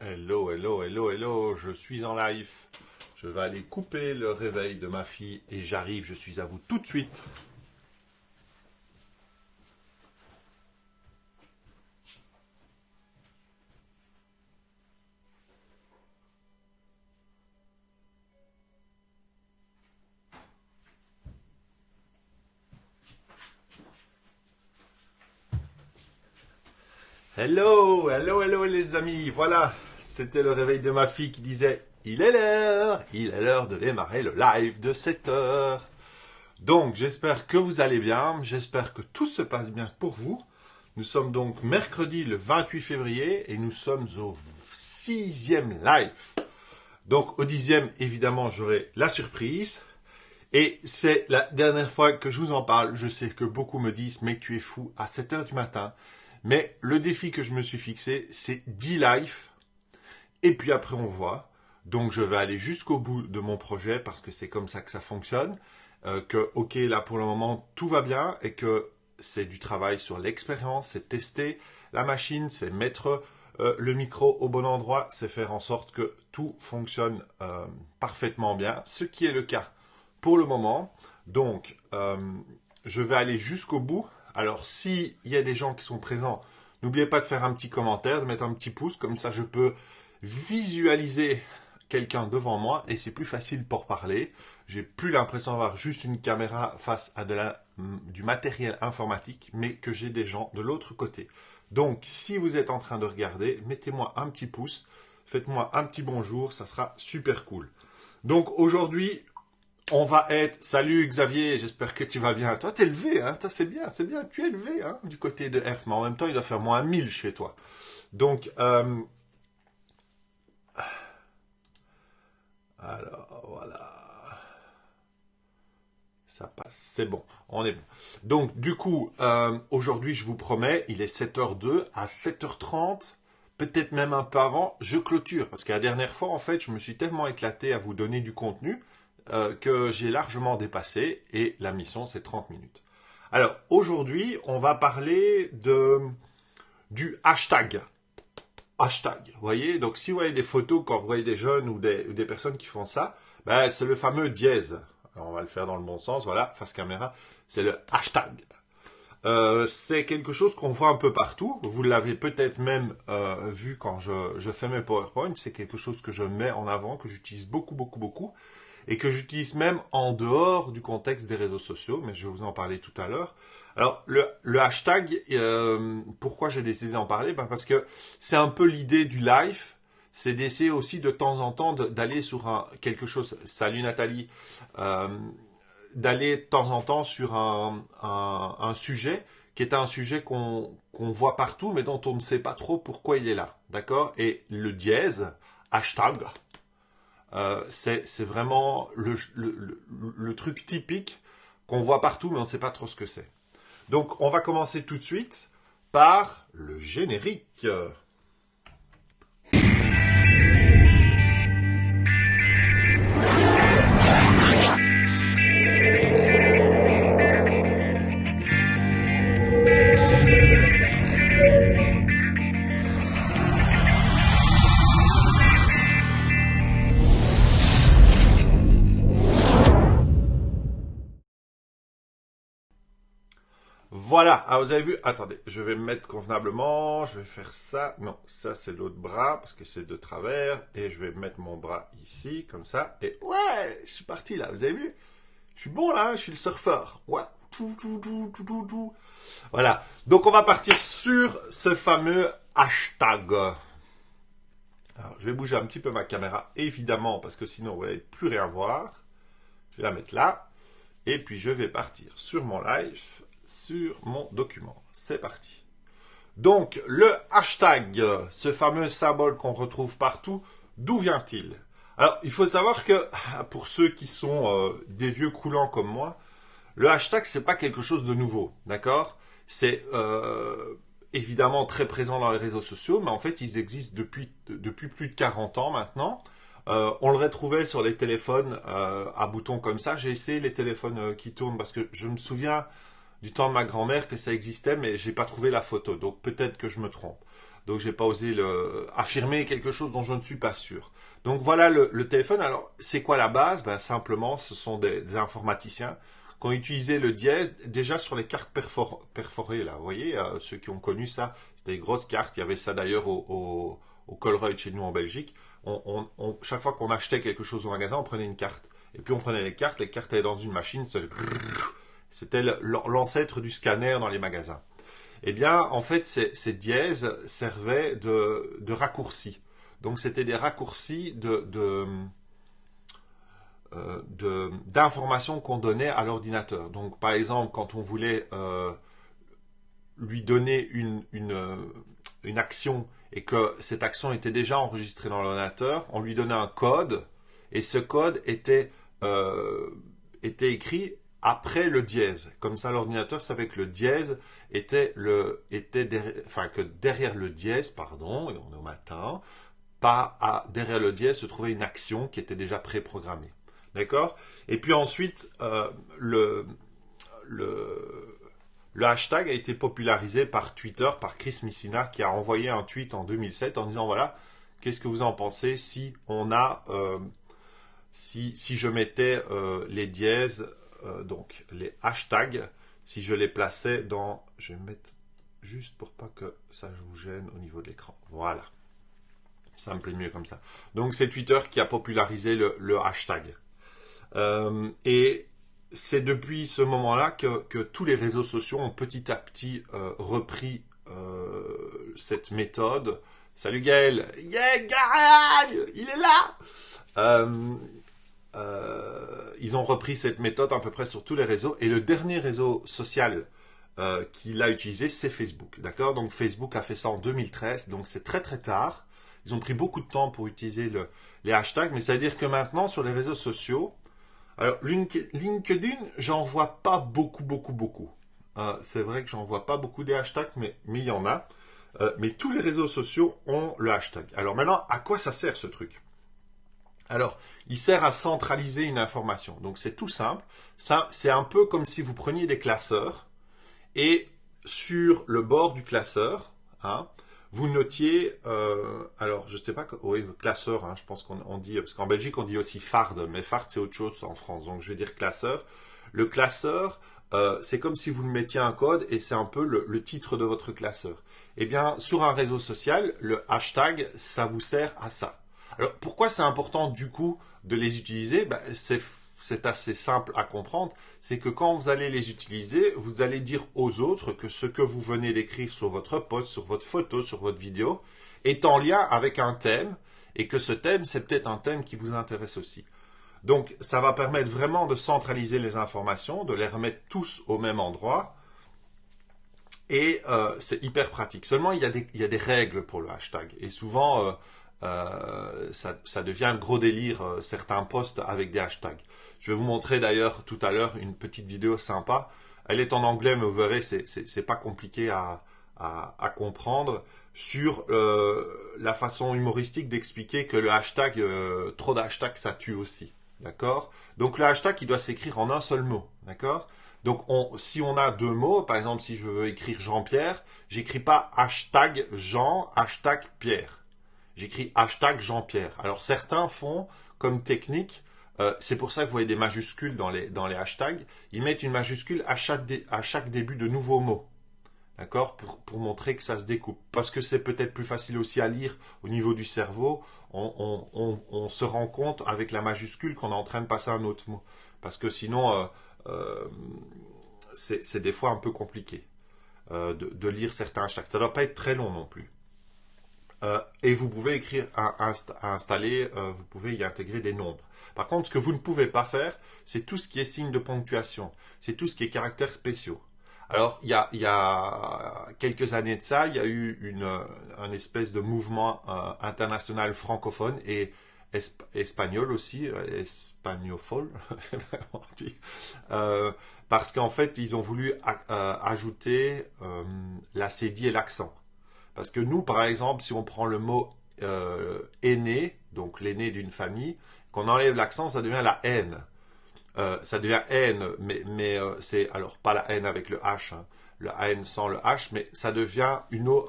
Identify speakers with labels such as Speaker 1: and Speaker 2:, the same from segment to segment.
Speaker 1: Hello, hello, hello, hello, je suis en live. Je vais aller couper le réveil de ma fille et j'arrive, je suis à vous tout de suite. Hello, hello, hello les amis. Voilà, c'était le réveil de ma fille qui disait il est l'heure de démarrer le live de 7 heures. Donc j'espère que vous allez bien, j'espère que tout se passe bien pour vous. Nous sommes donc mercredi le 28 février et nous sommes au 6e live. Donc au 10e, évidemment, j'aurai la surprise. Et c'est la dernière fois que je vous en parle. Je sais que beaucoup me disent, mais tu es fou à 7 heures du matin. Mais le défi que je me suis fixé, c'est 10 lives. Et puis après, on voit. Donc je vais aller jusqu'au bout de mon projet parce que c'est comme ça que ça fonctionne. Que, ok, là pour le moment, tout va bien et que c'est du travail sur l'expérience, c'est tester la machine, c'est mettre le micro au bon endroit, c'est faire en sorte que tout fonctionne parfaitement bien, ce qui est le cas pour le moment. Donc, je vais aller jusqu'au bout. Alors, s'il y a des gens qui sont présents, n'oubliez pas de faire un petit commentaire, de mettre un petit pouce, comme ça je peux visualiser quelqu'un devant moi et c'est plus facile pour parler. J'ai plus l'impression d'avoir juste une caméra face à du matériel informatique, mais que j'ai des gens de l'autre côté. Donc, si vous êtes en train de regarder, mettez-moi un petit pouce, faites-moi un petit bonjour, ça sera super cool. Donc, aujourd'hui, on va être... Salut Xavier, j'espère que tu vas bien. Toi, t'es levé, hein? Toi, c'est bien, tu es levé, hein, du côté de F, mais en même temps, il doit faire moins 1000 chez toi. Donc, alors, voilà. Ça passe, c'est bon, on est bon. Donc, du coup, aujourd'hui, je vous promets, il est 7h02, à 7h30, peut-être même un peu avant, je clôture. Parce que la dernière fois, en fait, je me suis tellement éclaté à vous donner du contenu que j'ai largement dépassé et la mission, c'est 30 minutes. Alors, aujourd'hui, on va parler du hashtag. Hashtag, vous voyez? Donc, si vous voyez des photos quand vous voyez des jeunes ou des personnes qui font ça, ben, c'est le fameux dièse. Alors, on va le faire dans le bon sens, voilà, face caméra, c'est le hashtag. C'est quelque chose qu'on voit un peu partout. Vous l'avez peut-être même vu quand je fais mes PowerPoint. C'est quelque chose que je mets en avant, que j'utilise beaucoup, beaucoup, beaucoup. Et que j'utilise même en dehors du contexte des réseaux sociaux. Mais je vais vous en parler tout à l'heure. Alors, le hashtag, pourquoi j'ai décidé d'en parler? Parce que c'est un peu l'idée du live. C'est d'essayer aussi de temps en temps d'aller sur quelque chose. Salut Nathalie. D'aller de temps en temps sur un sujet qui est un sujet qu'on voit partout, mais dont on ne sait pas trop pourquoi il est là. D'accord? Et le dièse, hashtag, c'est vraiment le truc typique qu'on voit partout, mais on ne sait pas trop ce que c'est. Donc, on va commencer tout de suite par le générique. Voilà, ah, vous avez vu, attendez, je vais me mettre convenablement, je vais faire ça, non, ça c'est l'autre bras, parce que c'est de travers, et je vais mettre mon bras ici, comme ça, et ouais, je suis parti là, vous avez vu? Je suis bon là, je suis le surfeur, ouais, tout. Voilà, donc on va partir sur ce fameux hashtag. Alors, je vais bouger un petit peu ma caméra, évidemment, parce que sinon vous n'allez plus rien voir. Je vais la mettre là, et puis je vais partir sur mon live, sur mon document. C'est parti. Donc, le hashtag, ce fameux symbole qu'on retrouve partout, d'où vient-il? Alors, il faut savoir que, pour ceux qui sont des vieux croulants comme moi, le hashtag, c'est pas quelque chose de nouveau, d'accord? C'est évidemment très présent dans les réseaux sociaux, mais en fait, ils existent depuis plus de 40 ans maintenant. On le retrouvait sur les téléphones à boutons comme ça. J'ai essayé les téléphones qui tournent parce que je me souviens du temps de ma grand-mère que ça existait, mais j'ai pas trouvé la photo. Donc peut-être que je me trompe. Donc, j'ai pas osé affirmer quelque chose dont je ne suis pas sûr. Donc, voilà le téléphone. Alors, c'est quoi la base? Ben, simplement, ce sont des informaticiens qui ont utilisé le dièse déjà sur les cartes perforées, là. Vous voyez, ceux qui ont connu ça, c'était des grosses cartes. Il y avait ça d'ailleurs au Colruyt chez nous en Belgique. Chaque fois qu'on achetait quelque chose au magasin, on prenait une carte. Et puis on prenait les cartes étaient dans une machine. C'était l'ancêtre du scanner dans les magasins. Eh bien, en fait, ces dièses servaient de raccourcis. Donc, c'était des raccourcis d'informations qu'on donnait à l'ordinateur. Donc, par exemple, quand on voulait lui donner une action et que cette action était déjà enregistrée dans l'ordinateur, on lui donnait un code et ce code était écrit après le dièse. Comme ça, l'ordinateur savait que le dièse que derrière le dièse, pardon, et on est au matin, derrière le dièse se trouvait une action qui était déjà préprogrammée. D'accord? Et puis ensuite, le hashtag a été popularisé par Twitter, par Chris Messina, qui a envoyé un tweet en 2007 en disant, voilà, qu'est-ce que vous en pensez si je mettais les dièses, donc les hashtags, si je les plaçais dans... Je vais mettre juste pour pas que ça vous gêne au niveau de l'écran. Voilà. Ça me plaît mieux comme ça. Donc c'est Twitter qui a popularisé le hashtag. Et c'est depuis ce moment-là que tous les réseaux sociaux ont petit à petit repris cette méthode. Salut Gaël! Yeah, Gaël! Il est là! Ils ont repris cette méthode à peu près sur tous les réseaux. Et le dernier réseau social qu'il a utilisé, c'est Facebook. D'accord? Donc Facebook a fait ça en 2013, donc c'est très très tard. Ils ont pris beaucoup de temps pour utiliser les hashtags, mais ça veut dire que maintenant, sur les réseaux sociaux, alors LinkedIn, j'en vois pas beaucoup. C'est vrai que j'en vois pas beaucoup des hashtags, mais il y en a. Mais tous les réseaux sociaux ont le hashtag. Alors maintenant, à quoi ça sert ce truc? Alors, il sert à centraliser une information. Donc c'est tout simple. Ça, c'est un peu comme si vous preniez des classeurs et sur le bord du classeur, vous notiez, alors je ne sais pas, oui, classeur, je pense qu'on dit, parce qu'en Belgique on dit aussi farde, mais farde c'est autre chose en France, donc je vais dire classeur. Le classeur, c'est comme si vous le mettiez un code et c'est un peu le titre de votre classeur. Eh bien, sur un réseau social, le hashtag, ça vous sert à ça. Alors, pourquoi c'est important du coup de les utiliser? C'est assez simple à comprendre, c'est que quand vous allez les utiliser, vous allez dire aux autres que ce que vous venez d'écrire sur votre post, sur votre photo, sur votre vidéo, est en lien avec un thème, et que ce thème, c'est peut-être un thème qui vous intéresse aussi. Donc, ça va permettre vraiment de centraliser les informations, de les remettre tous au même endroit, et c'est hyper pratique. Seulement, il y a des règles pour le hashtag, et souvent... ça devient un gros délire, certains posts avec des hashtags. Je vais vous montrer d'ailleurs tout à l'heure une petite vidéo sympa. Elle est en anglais, mais vous verrez, c'est pas compliqué à comprendre sur la façon humoristique d'expliquer que le hashtag, trop d'hashtags, ça tue aussi. D'accord? Donc le hashtag, il doit s'écrire en un seul mot. D'accord? Donc si on a deux mots, par exemple, si je veux écrire Jean-Pierre, j'écris pas hashtag Jean, hashtag Pierre. J'écris hashtag Jean-Pierre. Alors certains font comme technique, c'est pour ça que vous voyez des majuscules dans les hashtags, ils mettent une majuscule à chaque début de nouveau mot. D'accord? Pour montrer que ça se découpe. Parce que c'est peut-être plus facile aussi à lire au niveau du cerveau. On se rend compte avec la majuscule qu'on est en train de passer un autre mot. Parce que sinon, c'est des fois un peu compliqué de lire certains hashtags. Ça ne doit pas être très long non plus. Et vous pouvez installer, vous pouvez y intégrer des nombres. Par contre, ce que vous ne pouvez pas faire, c'est tout ce qui est signe de ponctuation. C'est tout ce qui est caractères spéciaux. Alors, il y a quelques années de ça, il y a eu un espèce de mouvement international francophone et espagnol aussi, espagnophone, on dit, parce qu'en fait, ils ont voulu ajouter la cédille et l'accent. Parce que nous, par exemple, si on prend le mot aîné, donc l'aîné d'une famille, qu'on enlève l'accent, ça devient la haine. ça devient haine, mais c'est alors pas la haine avec le H, hein, la haine sans le H, mais ça devient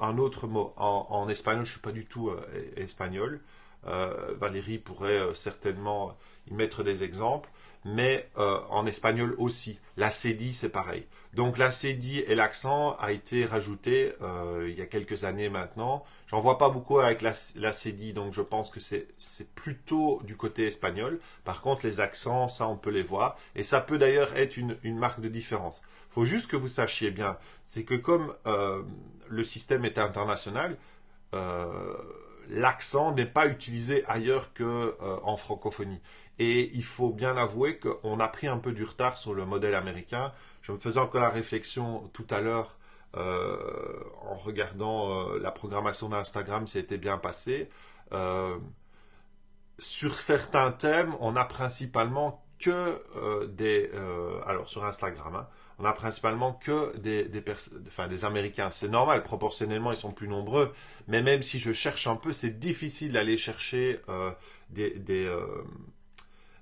Speaker 1: un autre mot. En espagnol, je suis pas du tout espagnol. Valérie pourrait certainement y mettre des exemples, mais en espagnol aussi. La cédille, c'est pareil. Donc la cédille et l'accent a été rajouté il y a quelques années maintenant. J'en vois pas beaucoup avec la cédille, donc je pense que c'est plutôt du côté espagnol. Par contre, les accents, ça on peut les voir. Et ça peut d'ailleurs être une marque de différence. Il faut juste que vous sachiez bien, c'est que comme le système est international, euh, l'accent n'est pas utilisé ailleurs qu'en francophonie. Et il faut bien avouer qu'on a pris un peu du retard sur le modèle américain. Je me faisais encore la réflexion tout à l'heure en regardant la programmation d'Instagram, si c'était bien passé. Sur certains thèmes, on a principalement que alors sur Instagram, hein, on a principalement que des Américains. C'est normal, proportionnellement, ils sont plus nombreux. Mais même si je cherche un peu, c'est difficile d'aller chercher des, des, euh,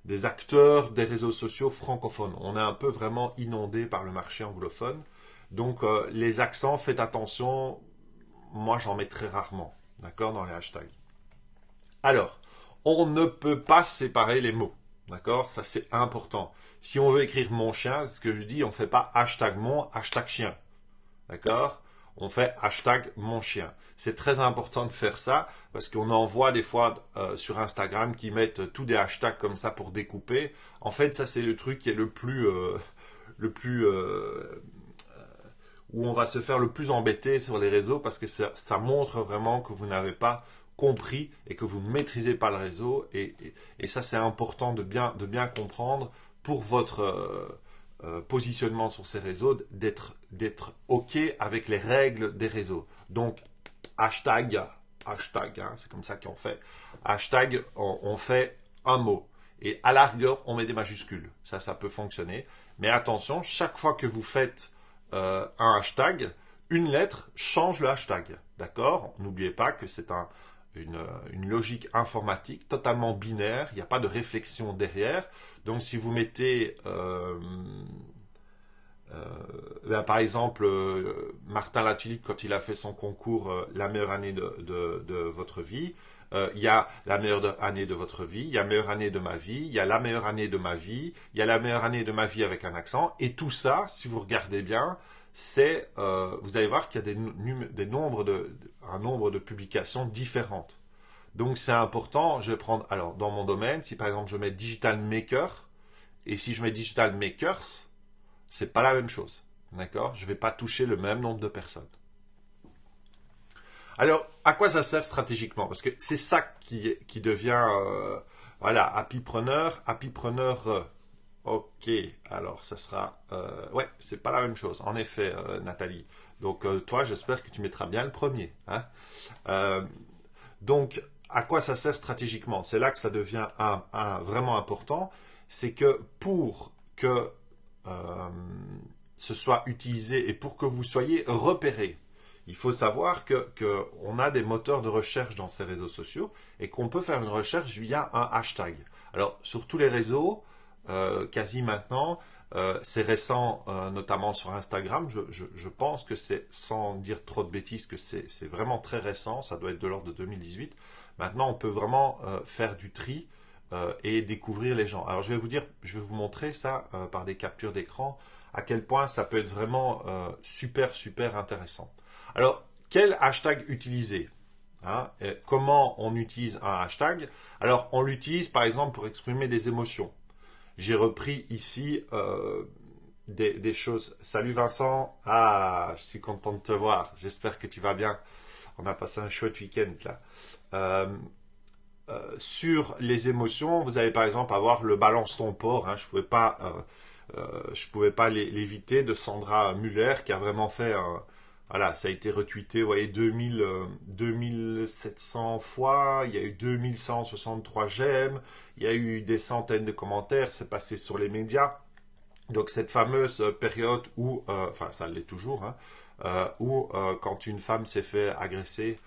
Speaker 1: des acteurs des réseaux sociaux francophones. On est un peu vraiment inondé par le marché anglophone. Donc les accents, faites attention. Moi, j'en mets très rarement, d'accord, dans les hashtags. Alors, on ne peut pas séparer les mots. D'accord? Ça, c'est important. Si on veut écrire mon chien, c'est ce que je dis, on ne fait pas hashtag mon, hashtag chien. D'accord? On fait hashtag mon chien. C'est très important de faire ça parce qu'on en voit des fois sur Instagram qui mettent tous des hashtags comme ça pour découper. En fait, ça, c'est le truc qui est le plus où on va se faire le plus embêter sur les réseaux parce que ça montre vraiment que vous n'avez pas compris et que vous ne maîtrisez pas le réseau. Et ça, c'est important de bien comprendre pour votre positionnement sur ces réseaux, d'être OK avec les règles des réseaux. Donc, hashtag, hein, c'est comme ça qu'on fait. Hashtag, on fait un mot. Et à la rigueur, on met des majuscules. Ça peut fonctionner. Mais attention, chaque fois que vous faites un hashtag, une lettre change le hashtag. D'accord? N'oubliez pas que c'est une logique informatique totalement binaire. Il n'y a pas de réflexion derrière. Donc, si vous mettez, par exemple, Martin Latulippe, quand il a fait son concours La meilleure année de votre vie, il y a la meilleure année de votre vie, il y a la meilleure année de ma vie, il y a la meilleure année de ma vie, il y a la meilleure année de ma vie avec un accent. Et tout ça, si vous regardez bien, vous allez voir qu'il y a un nombre de publications différentes. Donc c'est important, je vais prendre, alors dans mon domaine, si par exemple je mets Digital Maker, et si je mets Digital Makers, c'est pas la même chose. D'accord? Je ne vais pas toucher le même nombre de personnes. Alors, à quoi ça sert stratégiquement? Parce que c'est ça qui devient, voilà, happypreneur. Ok, alors ça sera, ouais, c'est pas la même chose. En effet, Nathalie. Donc toi, j'espère que tu mettras bien le premier. Hein? Donc, à quoi ça sert stratégiquement? C'est là que ça devient vraiment important. C'est que pour que ce soit utilisé et pour que vous soyez repéré, il faut savoir qu'on a des moteurs de recherche dans ces réseaux sociaux et qu'on peut faire une recherche via un hashtag. Alors, sur tous les réseaux, quasi maintenant, c'est récent, notamment sur Instagram. Je pense que c'est, sans dire trop de bêtises, que c'est vraiment très récent. Ça doit être de l'ordre de 2018. Maintenant, on peut vraiment faire du tri et découvrir les gens. Alors, je vais vous montrer ça par des captures d'écran, à quel point ça peut être vraiment super, super intéressant. Alors, quel hashtag utiliser? Hein? Comment on utilise un hashtag? Alors, on l'utilise par exemple pour exprimer des émotions. J'ai repris ici des choses. Salut Vincent, je suis content de te voir. J'espère que tu vas bien. On a passé un chouette week-end là. Sur les émotions, vous allez par exemple avoir le balance ton porc. Hein. Je pouvais pas l'éviter, de Sandra Muller qui a vraiment fait voilà, ça a été retweeté, vous voyez, 2700 fois, il y a eu 2163 j'aime, il y a eu des centaines de commentaires, c'est passé sur les médias. Donc cette fameuse période où, enfin ça l'est toujours, hein, où quand une femme s'est fait agresser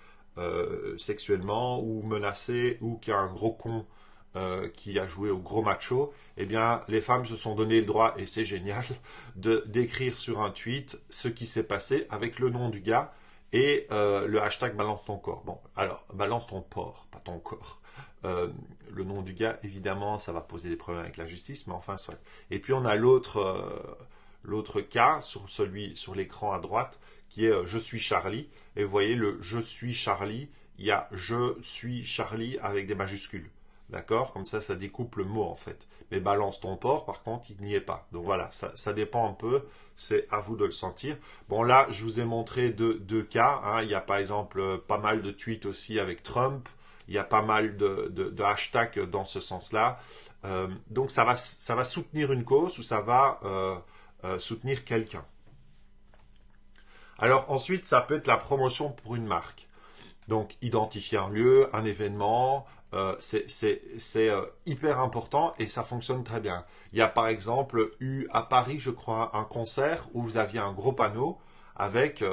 Speaker 1: sexuellement ou menacée ou qu'il y a un gros con qui a joué au gros macho, eh bien, les femmes se sont donné le droit, et c'est génial, d'écrire sur un tweet ce qui s'est passé avec le nom du gars et le hashtag balance ton corps. Bon, alors, balance ton porc, pas ton corps. Le nom du gars, évidemment, ça va poser des problèmes avec la justice, mais enfin, soit. Et puis, on a l'autre cas, sur l'écran à droite, qui est je suis Charlie. Et vous voyez, le je suis Charlie, il y a je suis Charlie avec des majuscules. D'accord? Comme ça découpe le mot en fait. Mais balance ton porc, par contre, il n'y est pas. Donc voilà, ça dépend un peu. C'est à vous de le sentir. Bon, là, je vous ai montré deux cas. Hein. Il y a par exemple pas mal de tweets aussi avec Trump. Il y a pas mal de hashtags dans ce sens-là. Donc ça va soutenir une cause ou ça va soutenir quelqu'un. Alors ensuite, ça peut être la promotion pour une marque. Donc, identifier un lieu, un événement, c'est hyper important et ça fonctionne très bien. Il y a par exemple eu à Paris, je crois, un concert où vous aviez un gros panneau avec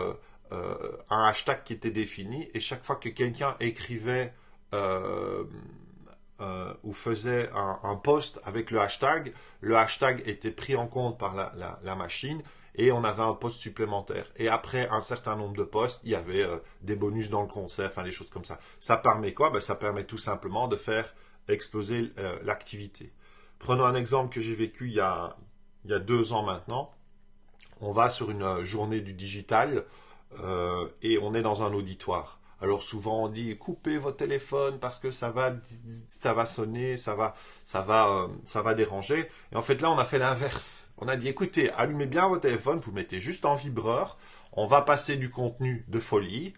Speaker 1: un hashtag qui était défini et chaque fois que quelqu'un écrivait ou faisait un post avec le hashtag était pris en compte par la machine et on avait un post supplémentaire. Et après un certain nombre de posts, il y avait des bonus dans le concert, enfin des choses comme ça. Ça permet quoi? Ben, ça permet tout simplement de faire exploser l'activité. Prenons un exemple que j'ai vécu il y a 2 ans maintenant. On va sur une journée du digital et on est dans un auditoire. Alors souvent on dit coupez votre téléphone parce que ça va sonner, ça va déranger. Et en fait là on a fait l'inverse. On a dit écoutez, allumez bien votre téléphone, vous mettez juste en vibreur. On va passer du contenu de folie.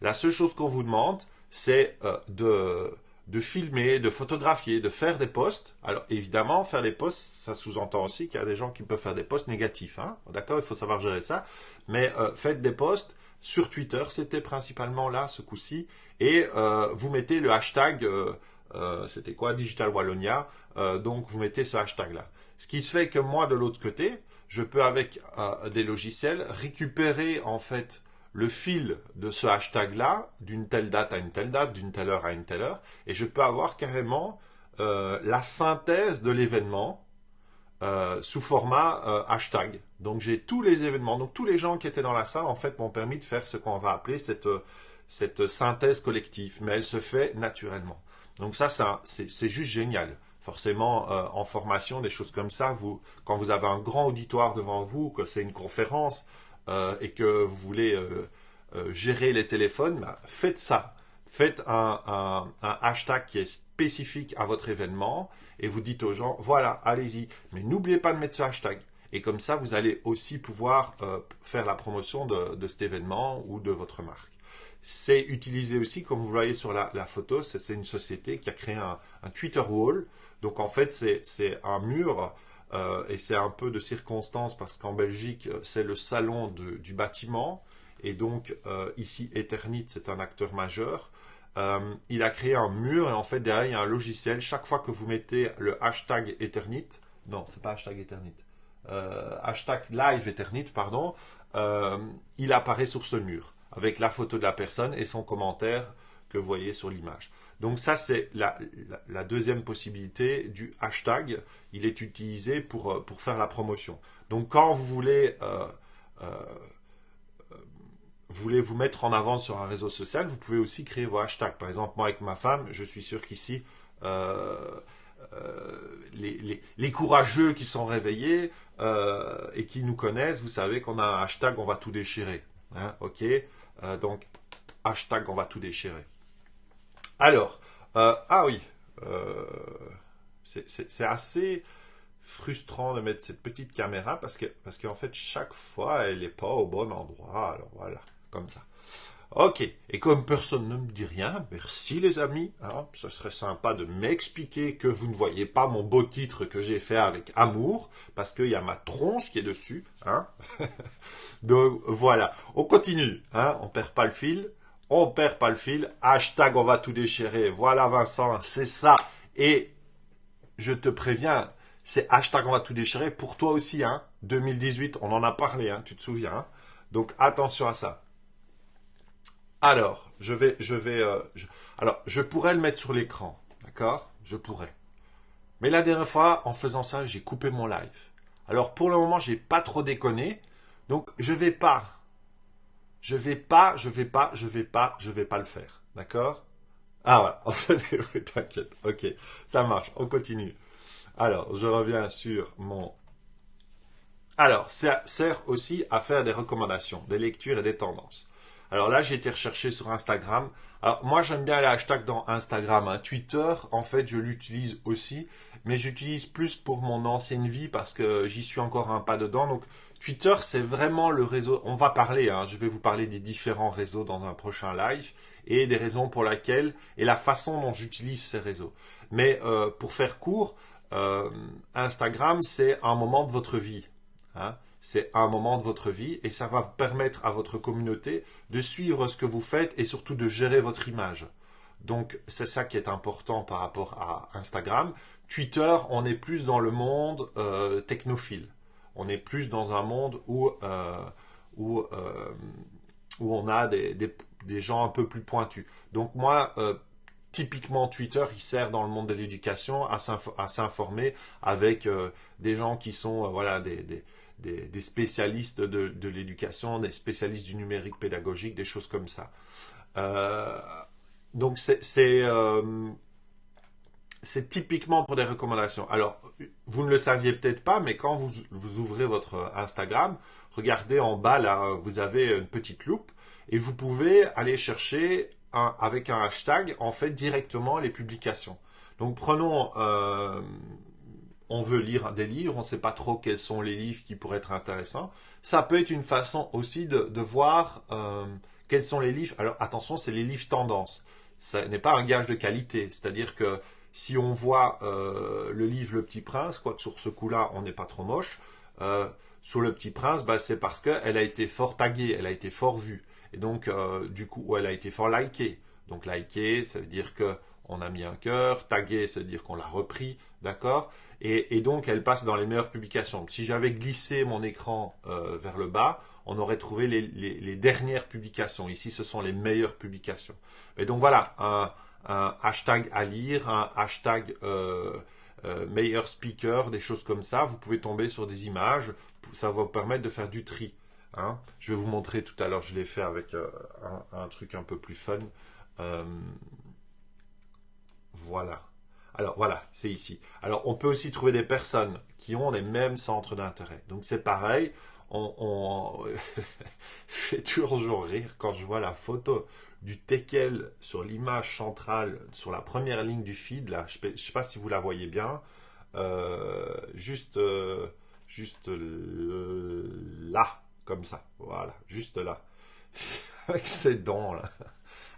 Speaker 1: La seule chose qu'on vous demande, c'est de filmer, de photographier, de faire des posts. Alors évidemment, faire des posts, ça sous-entend aussi qu'il y a des gens qui peuvent faire des posts négatifs. Hein. D'accord, il faut savoir gérer ça. Mais faites des posts. Sur Twitter, c'était principalement là, ce coup-ci. Et vous mettez le hashtag, c'était quoi, Digital Wallonia. Donc, vous mettez ce hashtag-là. Ce qui fait que moi, de l'autre côté, je peux, avec des logiciels, récupérer, en fait, le fil de ce hashtag-là, d'une telle date à une telle date, d'une telle heure à une telle heure. Et je peux avoir carrément la synthèse de l'événement sous format hashtag. Donc j'ai tous les événements, donc tous les gens qui étaient dans la salle en fait m'ont permis de faire ce qu'on va appeler cette synthèse collective, mais elle se fait naturellement. Donc ça c'est juste génial. Forcément, en formation, des choses comme ça, quand vous avez un grand auditoire devant vous, que c'est une conférence et que vous voulez gérer les téléphones, bah, faites ça. Faites un hashtag qui est spécifique à votre événement et vous dites aux gens, voilà, allez-y. Mais n'oubliez pas de mettre ce hashtag. Et comme ça, vous allez aussi pouvoir faire la promotion de cet événement ou de votre marque. C'est utilisé aussi, comme vous voyez sur la photo, c'est une société qui a créé un Twitter Wall. Donc en fait, c'est un mur et c'est un peu de circonstance parce qu'en Belgique, c'est le salon du bâtiment. Et donc ici, Eternit, c'est un acteur majeur. Il a créé un mur et en fait derrière il y a un logiciel. Chaque fois que vous mettez le hashtag Eternit, non, c'est pas hashtag Eternit, hashtag live Eternit, pardon, il apparaît sur ce mur avec la photo de la personne et son commentaire que vous voyez sur l'image. Donc ça c'est la deuxième possibilité du hashtag. Il est utilisé pour faire la promotion. Donc quand vous voulez vous mettre en avant sur un réseau social, vous pouvez aussi créer vos hashtags. Par exemple, moi avec ma femme, je suis sûr qu'ici, les courageux qui sont réveillés et qui nous connaissent, vous savez qu'on a un hashtag, on va tout déchirer. Hein, ok, donc, hashtag, on va tout déchirer. Alors, ah oui, c'est assez frustrant de mettre cette petite caméra parce qu'en fait, chaque fois, elle n'est pas au bon endroit. Alors voilà, comme ça. Ok, et comme personne ne me dit rien, merci les amis, hein, ce serait sympa de m'expliquer que vous ne voyez pas mon beau titre que j'ai fait avec amour, parce qu'il y a ma tronche qui est dessus, hein. Donc voilà, on continue, hein, on perd pas le fil, hashtag on va tout déchirer, voilà Vincent, c'est ça, et je te préviens, c'est hashtag on va tout déchirer pour toi aussi, hein, 2018, on en a parlé, hein, tu te souviens, hein, donc attention à ça. Alors, je pourrais le mettre sur l'écran, d'accord? Je pourrais. Mais la dernière fois, en faisant ça, j'ai coupé mon live. Alors pour le moment, j'ai pas trop déconné. Donc je vais pas le faire. D'accord? Ah ouais, on se débrouille, t'inquiète. Ok, ça marche, on continue. Alors, je reviens sur mon... Alors, ça sert aussi à faire des recommandations, des lectures et des tendances. Alors là, j'ai été recherché sur Instagram. Alors moi, j'aime bien les hashtags dans Instagram, hein. Twitter, en fait, je l'utilise aussi, mais j'utilise plus pour mon ancienne vie parce que j'y suis encore un pas dedans. Donc Twitter, c'est vraiment le réseau. On va parler, hein, je vais vous parler des différents réseaux dans un prochain live et des raisons pour lesquelles et la façon dont j'utilise ces réseaux. Mais pour faire court, euh, Instagram, c'est un moment de votre vie, hein. C'est un moment de votre vie et ça va permettre à votre communauté de suivre ce que vous faites et surtout de gérer votre image. Donc c'est ça qui est important par rapport à Instagram. Twitter, on est plus dans le monde technophile. On est plus dans un monde où, euh, où on a des gens un peu plus pointus. Donc moi, typiquement Twitter, il sert dans le monde de l'éducation à s'informer avec des gens qui sont voilà, des spécialistes de l'éducation, des spécialistes du numérique pédagogique, des choses comme ça. Euh, donc c'est typiquement pour des recommandations. Alors, vous ne le saviez peut-être pas, mais quand vous ouvrez votre Instagram, regardez en bas, là, vous avez une petite loupe et vous pouvez aller chercher avec un hashtag, en fait, directement les publications. Donc, prenons, on veut lire des livres, on ne sait pas trop quels sont les livres qui pourraient être intéressants. Ça peut être une façon aussi de voir quels sont les livres. Alors, attention, c'est les livres tendances. Ça n'est pas un gage de qualité. C'est-à-dire que si on voit le livre Le Petit Prince, quoi que sur ce coup-là, on n'est pas trop moche. Sur Le Petit Prince, bah, c'est parce qu'elle a été fort taguée, elle a été fort vue. Et donc, du coup, elle a été fort likée. Donc, liker, ça veut dire que on a mis un cœur. Tagué, ça veut dire qu'on l'a repris. D'accord? Et donc, elle passe dans les meilleures publications. Si j'avais glissé mon écran vers le bas, on aurait trouvé les dernières publications. Ici, ce sont les meilleures publications. Et donc, voilà, un hashtag à lire, un hashtag meilleur speaker, des choses comme ça. Vous pouvez tomber sur des images. Ça va vous permettre de faire du tri. Hein. Je vais vous montrer tout à l'heure, je l'ai fait avec un truc un peu plus fun. Euh, voilà. Alors voilà, c'est ici. Alors on peut aussi trouver des personnes qui ont les mêmes centres d'intérêt. Donc c'est pareil, on fait toujours rire quand je vois la photo du teckel sur l'image centrale, sur la première ligne du feed, là, je ne sais pas si vous la voyez bien, juste, là, comme ça, voilà, juste là, avec ses dents là.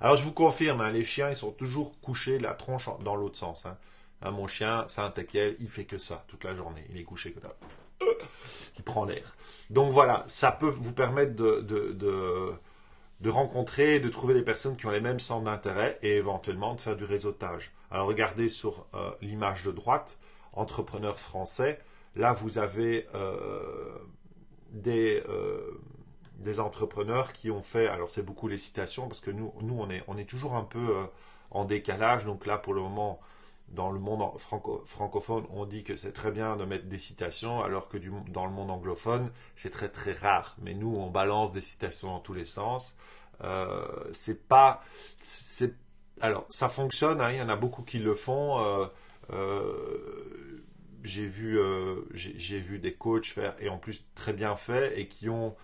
Speaker 1: Alors je vous confirme, hein, les chiens ils sont toujours couchés la tronche dans l'autre sens. Hein. Hein, mon chien, c'est un teckel, il fait que ça toute la journée. Il est couché comme ça. Il prend l'air. Donc voilà, ça peut vous permettre de rencontrer, de trouver des personnes qui ont les mêmes centres d'intérêt et éventuellement de faire du réseautage. Alors regardez sur l'image de droite, entrepreneurs français. Là, vous avez des, des entrepreneurs qui ont fait, alors c'est beaucoup les citations, parce que nous on est toujours un peu en décalage, donc là pour le moment, dans le monde francophone, on dit que c'est très bien de mettre des citations, alors que dans le monde anglophone, c'est très très rare. Mais nous, on balance des citations dans tous les sens. C'est pas, c'est, alors ça fonctionne, hein, il y en a beaucoup qui le font. J'ai vu des coachs faire et en plus très bien fait et qui ont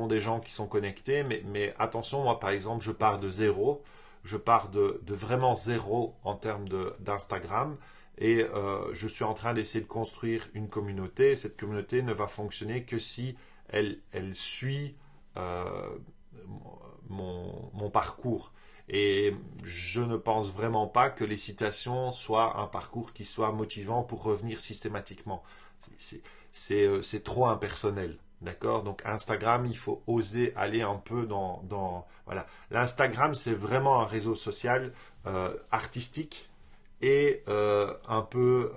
Speaker 1: des gens qui sont connectés. Mais attention, moi par exemple, je pars de zéro. Je pars de vraiment zéro en termes d'Instagram et je suis en train d'essayer de construire une communauté. Cette communauté ne va fonctionner que si elle suit euh, mon parcours. Et je ne pense vraiment pas que les citations soient un parcours qui soit motivant pour revenir systématiquement. C'est trop impersonnel. D'accord? Donc Instagram, il faut oser aller un peu voilà. L'Instagram, c'est vraiment un réseau social artistique et un peu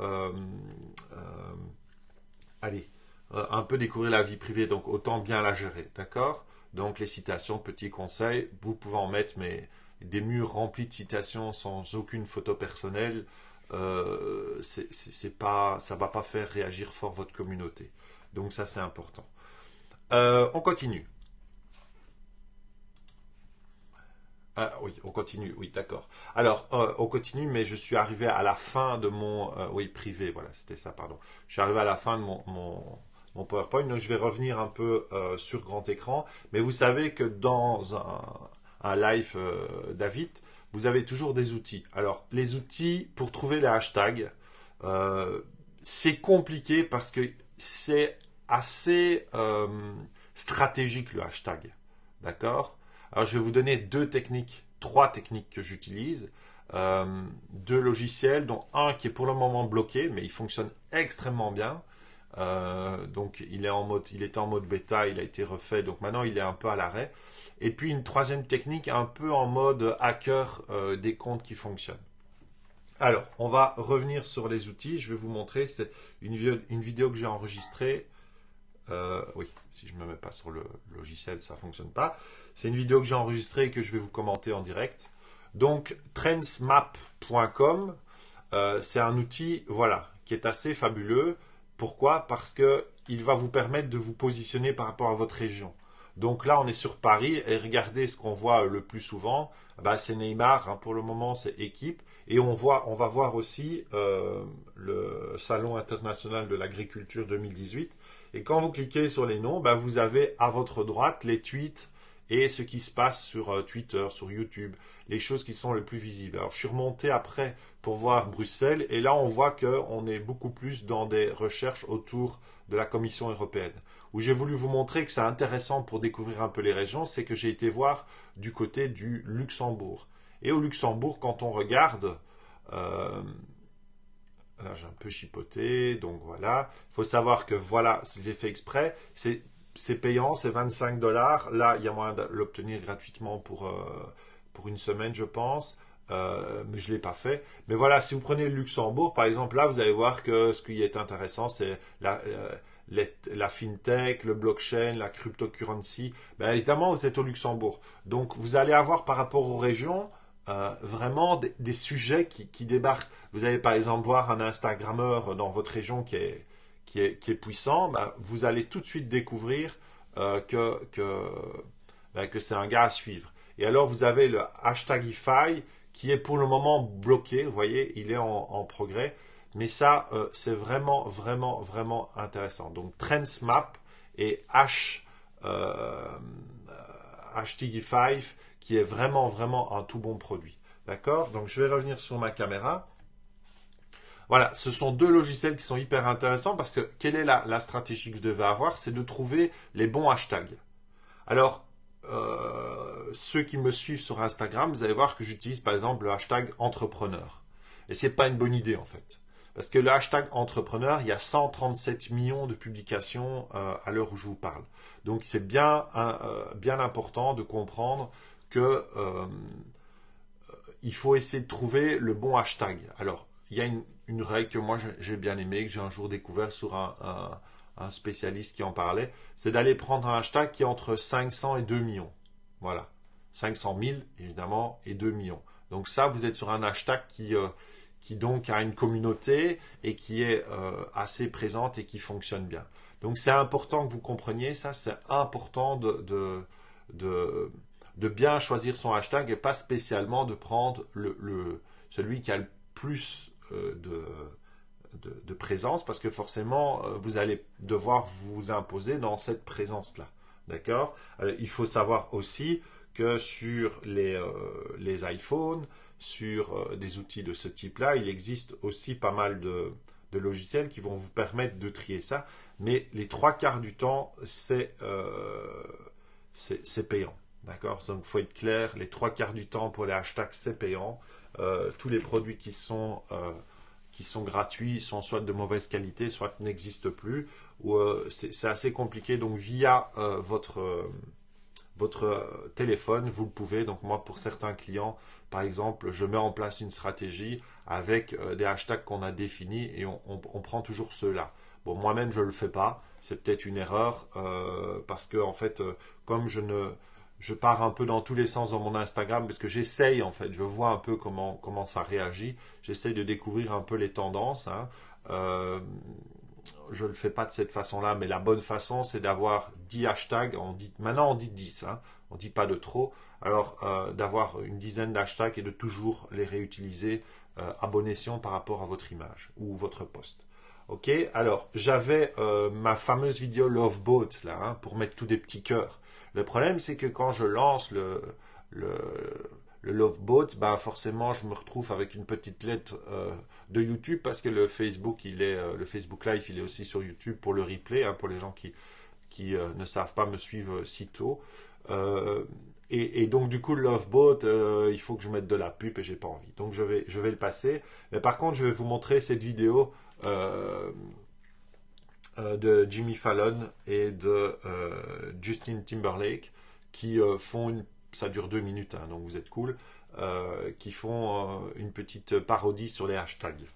Speaker 1: allez, un peu découvrir la vie privée, donc autant bien la gérer, d'accord? Donc les citations, petits conseils, vous pouvez en mettre, mais des murs remplis de citations sans aucune photo personnelle, ça va pas faire réagir fort votre communauté. Donc ça, c'est important. On continue. Ah oui, on continue, oui, d'accord. Alors, on continue, mais je suis arrivé à la fin de mon... oui, privé, voilà, c'était ça, pardon. Je suis arrivé à la fin de mon PowerPoint, donc je vais revenir un peu sur grand écran. Mais vous savez que dans un live David, vous avez toujours des outils. Alors, les outils pour trouver les hashtags, c'est compliqué parce que c'est assez stratégique le hashtag. D'accord? Alors, je vais vous donner trois techniques que j'utilise. Deux logiciels, dont un qui est pour le moment bloqué, mais il fonctionne extrêmement bien. Donc, il était en mode bêta, il a été refait, donc maintenant il est un peu à l'arrêt. Et puis une troisième technique, un peu en mode hacker des comptes qui fonctionnent. Alors, on va revenir sur les outils. Je vais vous montrer. C'est une vidéo que j'ai enregistrée. Oui, si je ne me mets pas sur le logiciel, ça ne fonctionne pas. C'est une vidéo que j'ai enregistrée et que je vais vous commenter en direct. Donc, trendsmap.com, c'est un outil, voilà, qui est assez fabuleux. Pourquoi? Parce qu'il va vous permettre de vous positionner par rapport à votre région. Donc là, on est sur Paris et regardez ce qu'on voit le plus souvent. Ben, c'est Neymar, hein, pour le moment, c'est équipe. Et on va voir aussi le Salon international de l'agriculture 2018. Et quand vous cliquez sur les noms, ben, vous avez à votre droite les tweets et ce qui se passe sur Twitter, sur YouTube, les choses qui sont les plus visibles. Alors, je suis remonté après pour voir Bruxelles et là, on voit qu'on est beaucoup plus dans des recherches autour de la Commission européenne. Où j'ai voulu vous montrer que c'est intéressant pour découvrir un peu les régions, c'est que j'ai été voir du côté du Luxembourg. Et au Luxembourg, quand on regarde, là j'ai un peu chipoté, donc voilà. Il faut savoir que voilà, si j'ai fait exprès, c'est payant, c'est 25 $. Là, il y a moyen de l'obtenir gratuitement pour une semaine, je pense. Mais je ne l'ai pas fait. Mais voilà, si vous prenez le Luxembourg, par exemple, là, vous allez voir que ce qui est intéressant, c'est la fintech, le blockchain, la cryptocurrency. Ben, évidemment, vous êtes au Luxembourg. Donc, vous allez avoir par rapport aux régions vraiment des sujets qui débarquent. Vous allez par exemple voir un Instagrammeur dans votre région qui est puissant. Ben, vous allez tout de suite découvrir que c'est un gars à suivre. Et alors, vous avez le hashtagify qui est pour le moment bloqué. Vous voyez, il est en progrès. Mais ça, c'est vraiment, vraiment, vraiment intéressant. Donc, Trendsmap et Hashtagify, qui est vraiment, vraiment un tout bon produit. D'accord? Donc, je vais revenir sur ma caméra. Voilà, ce sont deux logiciels qui sont hyper intéressants parce que quelle est la stratégie que vous devez avoir? C'est de trouver les bons hashtags. Alors, ceux qui me suivent sur Instagram, vous allez voir que j'utilise par exemple le hashtag entrepreneur. Et c'est pas une bonne idée en fait. Parce que le hashtag entrepreneur, il y a 137 millions de publications à l'heure où je vous parle. Donc c'est bien important de comprendre que il faut essayer de trouver le bon hashtag. Alors, il y a une règle que moi j'ai bien aimée, que j'ai un jour découvert sur un spécialiste qui en parlait, c'est d'aller prendre un hashtag qui est entre 500 et 2 millions. Voilà. 500 000, évidemment, et 2 millions. Donc ça, vous êtes sur un hashtag qui donc a une communauté et qui est assez présente et qui fonctionne bien. Donc c'est important que vous compreniez ça, c'est important de bien choisir son hashtag et pas spécialement de prendre celui qui a le plus de présence parce que forcément vous allez devoir vous imposer dans cette présence-là. D'accord? Il faut savoir aussi que sur les iPhones, sur des outils de ce type-là, il existe aussi pas mal de logiciels qui vont vous permettre de trier ça, mais les trois quarts du temps, c'est payant. D'accord? Donc il faut être clair, les trois quarts du temps pour les hashtags, c'est payant. Tous les produits qui sont gratuits sont soit de mauvaise qualité, soit n'existent plus. Ou c'est assez compliqué. Donc via votre téléphone, vous le pouvez. Donc moi, pour certains clients, par exemple, je mets en place une stratégie avec des hashtags qu'on a définis et on prend toujours ceux-là. Bon, moi-même, je ne le fais pas. C'est peut-être une erreur parce que, en fait, comme je je pars un peu dans tous les sens dans mon Instagram parce que j'essaye en fait, je vois un peu comment ça réagit. J'essaye de découvrir un peu les tendances, hein. Euh, je ne le fais pas de cette façon-là, mais la bonne façon, c'est d'avoir 10 hashtags. Maintenant, on dit 10, hein, on ne dit pas de trop. Alors, d'avoir une dizaine d'hashtags et de toujours les réutiliser à bon escient par rapport à votre image ou votre post. Ok, alors j'avais ma fameuse vidéo Love Boat là, hein, pour mettre tous des petits cœurs. Le problème, c'est que quand je lance le, le Love Boat, ben forcément, je me retrouve avec une petite lettre de YouTube parce que le Facebook, le Facebook Live, il est aussi sur YouTube pour le replay, hein, pour les gens qui ne savent pas me suivre si tôt. Euh, et donc, du coup, le Love Boat, il faut que je mette de la pub et j'ai pas envie. Donc, je vais le passer. Mais par contre, je vais vous montrer cette vidéo de Jimmy Fallon et de Justin Timberlake qui ça dure 2 minutes, hein, donc vous êtes cool, qui font une petite parodie sur les hashtags.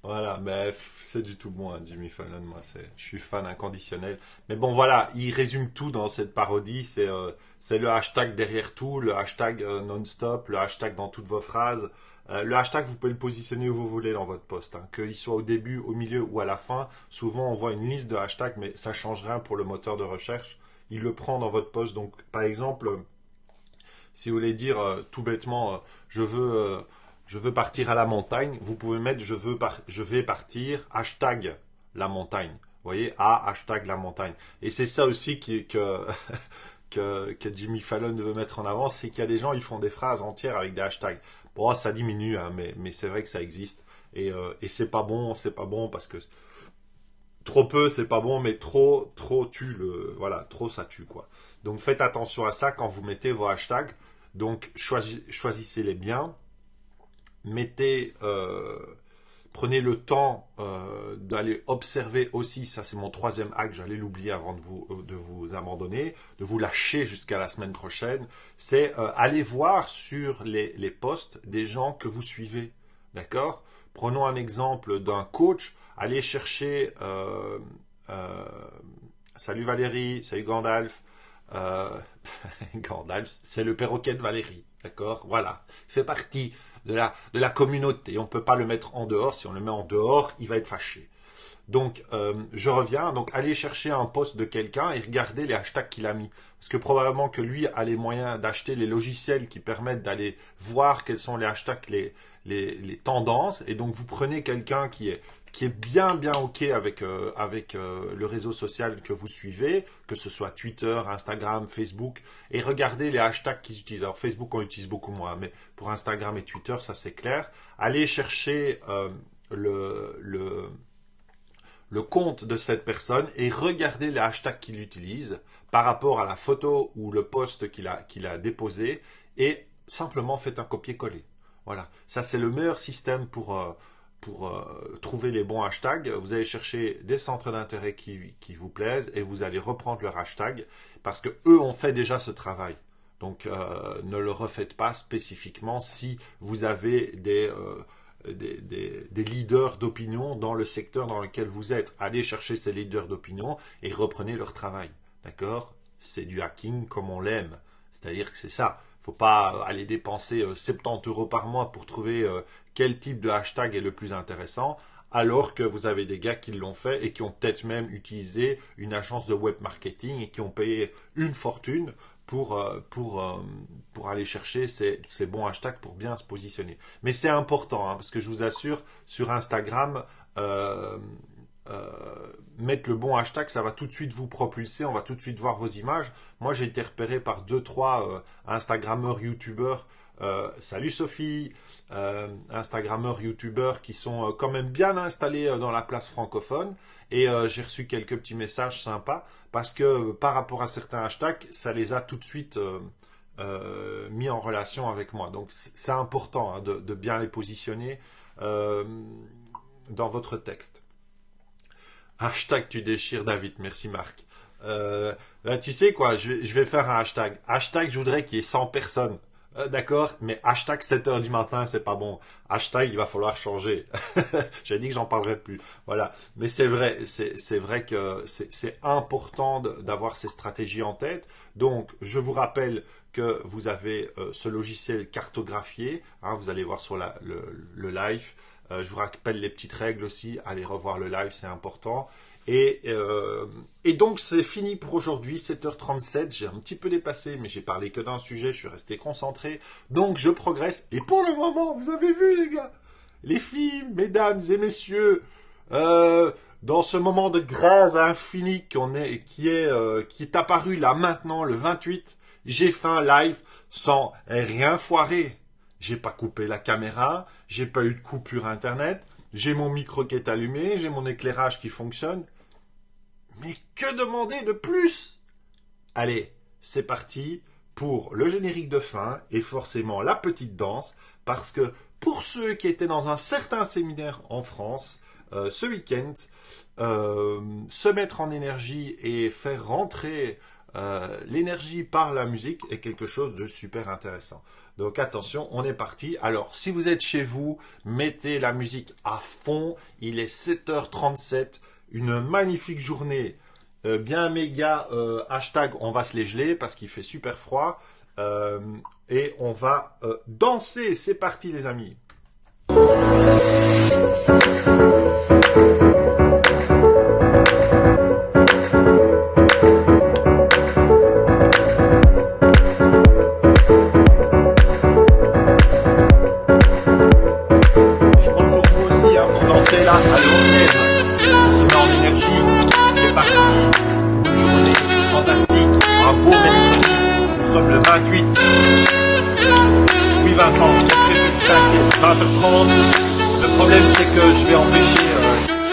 Speaker 1: Voilà, mais c'est du tout bon, hein, Jimmy Fallon, moi, je suis fan inconditionnel. Mais bon, voilà, il résume tout dans cette parodie, c'est le hashtag derrière tout, le hashtag non-stop, le hashtag dans toutes vos phrases. Le hashtag, vous pouvez le positionner où vous voulez dans votre post, hein, qu'il soit au début, au milieu ou à la fin. Souvent, on voit une liste de hashtags, mais ça change rien pour le moteur de recherche. Il le prend dans votre post. Donc, par exemple, si vous voulez dire tout bêtement, je veux partir à la montagne, vous pouvez mettre je vais partir, hashtag la montagne. Vous voyez, hashtag la montagne. Et c'est ça aussi que Jimmy Fallon veut mettre en avant, c'est qu'il y a des gens, ils font des phrases entières avec des hashtags. Bon, ça diminue, hein, mais c'est vrai que ça existe. Et c'est pas bon parce que trop peu, c'est pas bon, mais trop tue voilà, trop ça tue, quoi. Donc faites attention à ça quand vous mettez vos hashtags. Donc choisissez-les bien. Mettez, prenez le temps d'aller observer aussi, ça c'est mon troisième acte, j'allais l'oublier avant de vous abandonner, de vous lâcher jusqu'à la semaine prochaine, c'est aller voir sur les posts des gens que vous suivez, d'accord? Prenons un exemple d'un coach, allez chercher, euh, salut Valérie, salut Gandalf, euh, Gandalf, c'est le perroquet de Valérie, d'accord? Voilà, il fait partie de la communauté. On ne peut pas le mettre en dehors. Si on le met en dehors, il va être fâché. Donc, je reviens. Donc, allez chercher un post de quelqu'un et regardez les hashtags qu'il a mis. Parce que probablement que lui a les moyens d'acheter les logiciels qui permettent d'aller voir quels sont les hashtags, les tendances. Et donc, vous prenez quelqu'un qui est bien OK avec le réseau social que vous suivez, que ce soit Twitter, Instagram, Facebook, et regardez les hashtags qu'ils utilisent. Alors Facebook, on utilise beaucoup moins, mais pour Instagram et Twitter, ça c'est clair. Allez chercher le compte de cette personne et regardez les hashtags qu'il utilise par rapport à la photo ou le post qu'il a déposé et simplement faites un copier-coller. Voilà, ça c'est le meilleur système pour trouver les bons hashtags. Vous allez chercher des centres d'intérêt qui vous plaisent et vous allez reprendre leur hashtag parce que eux ont fait déjà ce travail. Donc ne le refaites pas spécifiquement si vous avez des leaders d'opinion dans le secteur dans lequel vous êtes. Allez chercher ces leaders d'opinion et reprenez leur travail. D'accord? C'est du hacking comme on l'aime. C'est-à-dire que c'est ça. Il ne faut pas aller dépenser 70 € par mois pour trouver quel type de hashtag est le plus intéressant, alors que vous avez des gars qui l'ont fait et qui ont peut-être même utilisé une agence de web marketing et qui ont payé une fortune pour aller chercher ces bons hashtags pour bien se positionner. Mais c'est important, hein, parce que je vous assure, sur Instagram, mettre le bon hashtag, ça va tout de suite vous propulser, on va tout de suite voir vos images. Moi, j'ai été repéré par 2-3 Instagrammeurs, YouTubeurs. Salut Sophie, Instagrammeurs, YouTubeurs qui sont quand même bien installés dans la place francophone. Et j'ai reçu quelques petits messages sympas parce que par rapport à certains hashtags, ça les a tout de suite mis en relation avec moi. Donc c'est important, hein, de bien les positionner dans votre texte. Hashtag tu déchires David, merci Marc. Là, tu sais quoi, je vais faire un hashtag. Hashtag je voudrais qu'il y ait 100 personnes. D'accord, mais hashtag 7h du matin, c'est pas bon. Hashtag, il va falloir changer. J'ai dit que j'en parlerai plus. Voilà. Mais c'est vrai que c'est important d'avoir ces stratégies en tête. Donc, je vous rappelle que vous avez ce logiciel cartographié. Hein, vous allez voir sur le live. Je vous rappelle les petites règles aussi. Allez revoir le live, c'est important. Et donc, c'est fini pour aujourd'hui, 7h37. J'ai un petit peu dépassé, mais j'ai parlé que d'un sujet. Je suis resté concentré. Donc, je progresse. Et pour le moment, vous avez vu, les gars, les filles, mesdames et messieurs, dans ce moment de grâce infinie qui est apparu là maintenant, le 28, j'ai fait un live sans rien foirer. J'ai pas coupé la caméra, j'ai pas eu de coupure internet, j'ai mon micro qui est allumé, j'ai mon éclairage qui fonctionne. Mais que demander de plus? Allez, c'est parti pour le générique de fin et forcément la petite danse, parce que pour ceux qui étaient dans un certain séminaire en France, ce week-end, se mettre en énergie et faire rentrer l'énergie par la musique est quelque chose de super intéressant. Donc attention, on est parti. Alors, si vous êtes chez vous, mettez la musique à fond. Il est 7h37, une magnifique journée. Bien méga, hashtag on va se les geler parce qu'il fait super froid. Et on va danser. C'est parti les amis. Oui Vincent, c'est prévu, t'inquiète, 20h30. Le problème c'est que je vais empêcher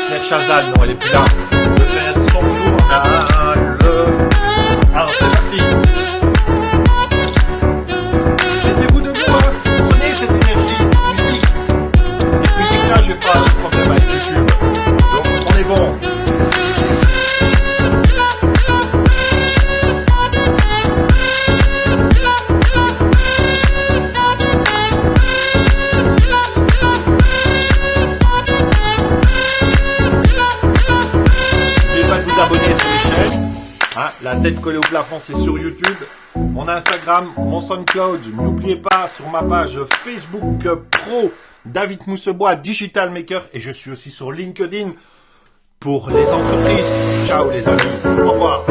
Speaker 1: Claire Chazal, non elle est plus là, de faire son journal. Alors c'est parti. Mettez-vous debout, hein. Prenez cette énergie, cette musique-là, je n'ai pas de problème avec YouTube. Donc on est bon. La tête collée au plafond, c'est sur YouTube. Mon Instagram, mon SoundCloud. N'oubliez pas, sur ma page Facebook Pro, David Moussebois, Digital Maker. Et je suis aussi sur LinkedIn pour les entreprises. Ciao les amis. Au revoir.